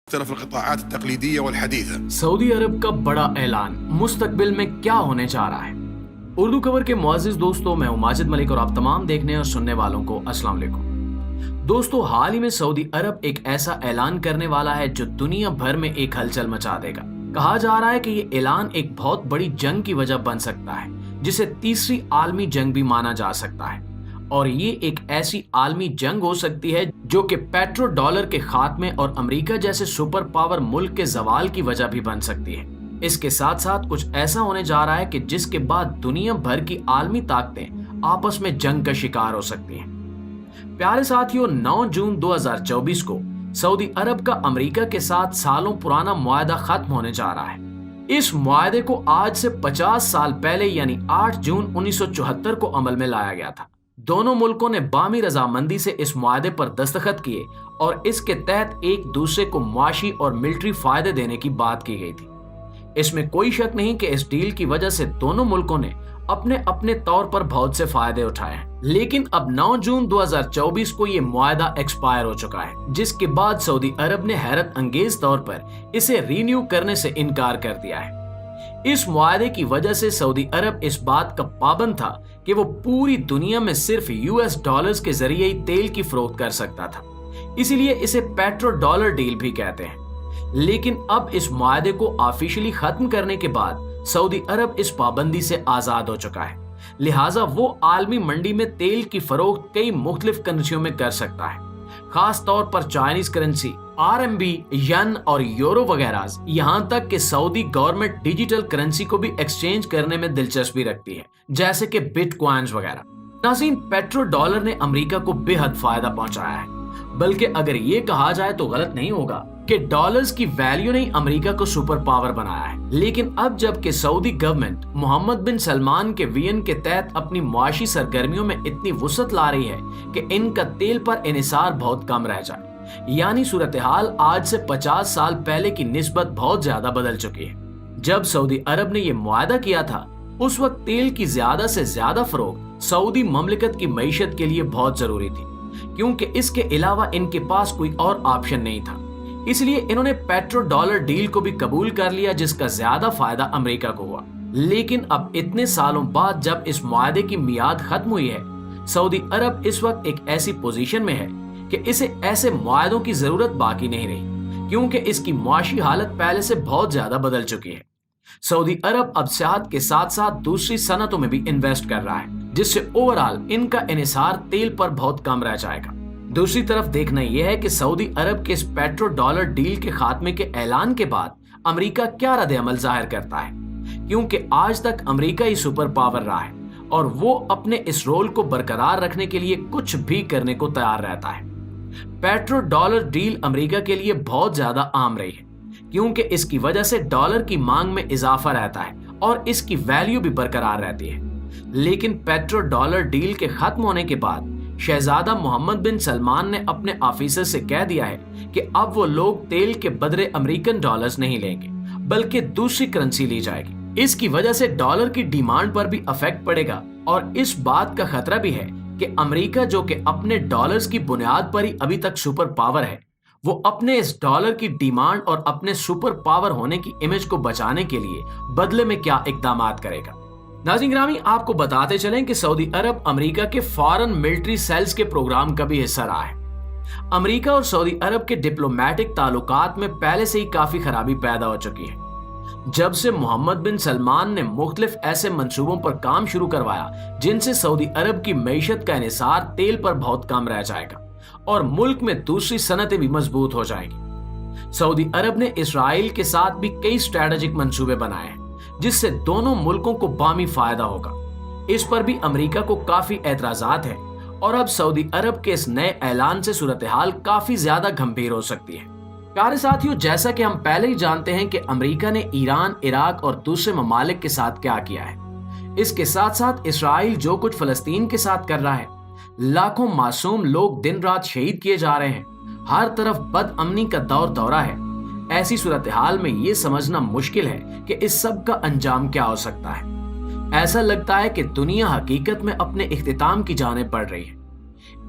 مختلف القطاعات التقليدية والحديثة. سعودی عرب کا بڑا اعلان مستقبل میں کیا ہونے جا رہا ہے؟ اردو خبر کے معزز دوستوں، میں ہوں ماجد ملک اور آپ تمام دیکھنے اور سننے والوں کو السلام علیکم۔ دوستو، حال ہی میں سعودی عرب ایک ایسا اعلان کرنے والا ہے جو دنیا بھر میں ایک ہلچل مچا دے گا۔ کہا جا رہا ہے کہ یہ اعلان ایک بہت بڑی جنگ کی وجہ بن سکتا ہے، جسے تیسری عالمی جنگ بھی مانا جا سکتا ہے، اور یہ ایک ایسی عالمی جنگ ہو سکتی ہے جو کہ پیٹرو ڈالر کے خاتمے اور امریکہ جیسے سپر پاور ملک کے زوال کی وجہ بھی بن سکتی ہے۔ اس کے ساتھ ساتھ کچھ ایسا ہونے جا رہا ہے کہ جس کے بعد دنیا بھر کی عالمی طاقتیں آپس میں جنگ کا شکار ہو سکتی ہیں۔ پیارے ساتھیوں، 9 جون 2024 کو سعودی عرب کا امریکہ کے ساتھ سالوں پرانا معاہدہ ختم ہونے جا رہا ہے۔ اس معاہدے کو آج سے 50 سال پہلے یعنی 8 جون 1974 کو عمل میں لایا گیا تھا۔ دونوں ملکوں نے باہمی رضامندی سے اس معاہدے پر دستخط کیے اور اس کے تحت ایک دوسرے کو معاشی اور ملٹری فائدے دینے کی بات کی گئی تھی۔ اس میں کوئی شک نہیں کہ اس ڈیل کی وجہ سے دونوں ملکوں نے اپنے اپنے طور پر بہت سے فائدے اٹھائے ہیں، لیکن اب 9 جون 2024 کو یہ معاہدہ ایکسپائر ہو چکا ہے، جس کے بعد سعودی عرب نے حیرت انگیز طور پر اسے رینیو کرنے سے انکار کر دیا ہے۔ اس معاہدے کی وجہ سے سعودی عرب اس بات کا پابند تھا کہ وہ پوری دنیا میں صرف US ڈالرز کے ذریعے ہی تیل کی فروخت کر سکتا تھا، اسی لیے اسے پیٹرو ڈالر ڈیل بھی کہتے ہیں۔ لیکن اب اس معاہدے کو آفیشلی ختم کرنے کے بعد سعودی عرب اس پابندی سے آزاد ہو چکا ہے، لہٰذا وہ عالمی منڈی میں تیل کی فروخت کئی مختلف کرنسیوں میں کر سکتا ہے، خاص طور پر چائنیز کرنسی، RMB، ین اور یورو وغیرہ، یہاں تک کہ سعودی گورنمنٹ ڈیجیٹل کرنسی کو بھی ایکسچینج کرنے میں دلچسپی رکھتی ہے، جیسے کہ بٹ کوائنز وغیرہ۔ ناظرین، پیٹرو ڈالر نے امریکہ کو بے حد فائدہ پہنچایا ہے، بلکہ اگر یہ کہا جائے تو غلط نہیں ہوگا کہ ڈالرز کی ویلیو نے امریکہ کو سپر پاور بنایا ہے۔ لیکن اب جب کہ سعودی گورنمنٹ محمد بن سلمان کے وین کے تحت اپنی معاشی سرگرمیوں میں اتنی وسعت لا رہی ہے کہ ان کا تیل پر انحصار بہت کم رہ جائے، یعنی صورتحال آج سے 50 سال پہلے کی نسبت بہت زیادہ بدل چکی ہے۔ جب سعودی عرب نے یہ معاہدہ کیا تھا، اس وقت تیل کی زیادہ سے زیادہ فروخت سعودی مملکت کی معیشت کے لیے بہت ضروری تھی، کیونکہ اس کے علاوہ ان کے پاس کوئی اور آپشن نہیں تھا۔ اس لیے انہوں نے پیٹرو ڈالر ڈیل کو بھی قبول کر لیا، جس کا زیادہ فائدہ امریکہ کو ہوا۔ لیکن اب اتنے سالوں بعد جب اس معاہدے کی میعاد ختم ہوئی ہے، سعودی عرب اس وقت ایک ایسی پوزیشن میں ہے کہ اسے ایسے معاہدوں کی ضرورت باقی نہیں رہی، کیونکہ اس کی معاشی حالت پہلے سے بہت زیادہ بدل چکی ہے۔ سعودی عرب اب سیاحت کے ساتھ ساتھ دوسری صنعتوں میں بھی انویسٹ کر رہا ہے، جس سے اوورآل ان کا انحصار تیل پر بہت کم رہ جائے گا۔ دوسری طرف دیکھنا یہ ہے کہ سعودی عرب کے اس پیٹرو ڈالر ڈیل کے خاتمے کے اعلان کے بعد امریکہ کیا رد عمل ظاہر کرتا ہے، کیونکہ آج تک امریکہ ہی سپر پاور رہا ہے اور وہ اپنے اس رول کو برقرار رکھنے کے لیے کچھ بھی کرنے کو تیار رہتا ہے۔ پیٹرو ڈالر ڈیل امریکہ کے لیے بہت زیادہ عام رہی ہے، کیونکہ اس کی وجہ سے ڈالر کی مانگ میں اضافہ رہتا ہے اور اس کی ویلیو بھی برقرار رہتی ہے۔ لیکن پیٹرو ڈالر ڈیل کے ختم ہونے کے بعد شہزادہ محمد بن سلمان نے اپنے آفیسر سے کہہ دیا ہے کہ اب وہ لوگ تیل کے بدلے امریکن ڈالرز نہیں لیں گے، بلکہ دوسری کرنسی لی جائے گی۔ اس کی وجہ سے ڈالر کی ڈیمانڈ پر بھی افیکٹ پڑے گا، اور اس بات کا خطرہ بھی ہے کہ امریکہ، جو کہ اپنے ڈالرز کی بنیاد پر ہی ابھی تک سپر پاور ہے، وہ اپنے اس ڈالر کی ڈیمانڈ اور اپنے سپر پاور ہونے کی امیج کو بچانے کے لیے بدلے میں کیا اقدامات کرے گا۔ ناظرین گرامی، آپ کو بتاتے چلیں کہ سعودی عرب امریکہ کے فارن ملٹری سیلز کے پروگرام کا بھی حصہ رہا ہے۔ امریکہ اور سعودی عرب کے ڈپلومیٹک تعلقات میں پہلے سے ہی کافی خرابی پیدا ہو چکی ہے، جب سے محمد بن سلمان نے مختلف ایسے منصوبوں پر کام شروع کروایا جن سے سعودی عرب کی معیشت کا انحصار تیل پر بہت کم رہ جائے گا اور ملک میں دوسری صنعتیں بھی مضبوط ہو جائیں گی۔ سعودی عرب نے اسرائیل کے ساتھ بھی کئی اسٹریٹجک منصوبے بنائے ہیں، جس سے دونوں ملکوں کو باہمی فائدہ ہوگا۔ اس پر بھی امریکہ کو کافی اعتراضات ہیں، اور اب سعودی عرب کے اس نئے اعلان سے صورتحال کافی زیادہ گھمبیر ہو سکتی ہے۔ پیارے ساتھیوں، جیسا کہ ہم پہلے ہی جانتے ہیں کہ امریکہ نے ایران، عراق اور دوسرے ممالک کے ساتھ کیا کیا ہے۔ اس کے ساتھ ساتھ اسرائیل جو کچھ فلسطین کے ساتھ کر رہا ہے، لاکھوں معصوم لوگ دن رات شہید کیے جا رہے ہیں، ہر طرف بد امنی کا دورہ ہے۔ ایسی صورتحال میں یہ سمجھنا مشکل ہے کہ اس سب کا انجام کیا ہو سکتا ہے۔ ایسا لگتا ہے کہ دنیا حقیقت میں اپنے اختتام کی جانب بڑھ رہی ہے۔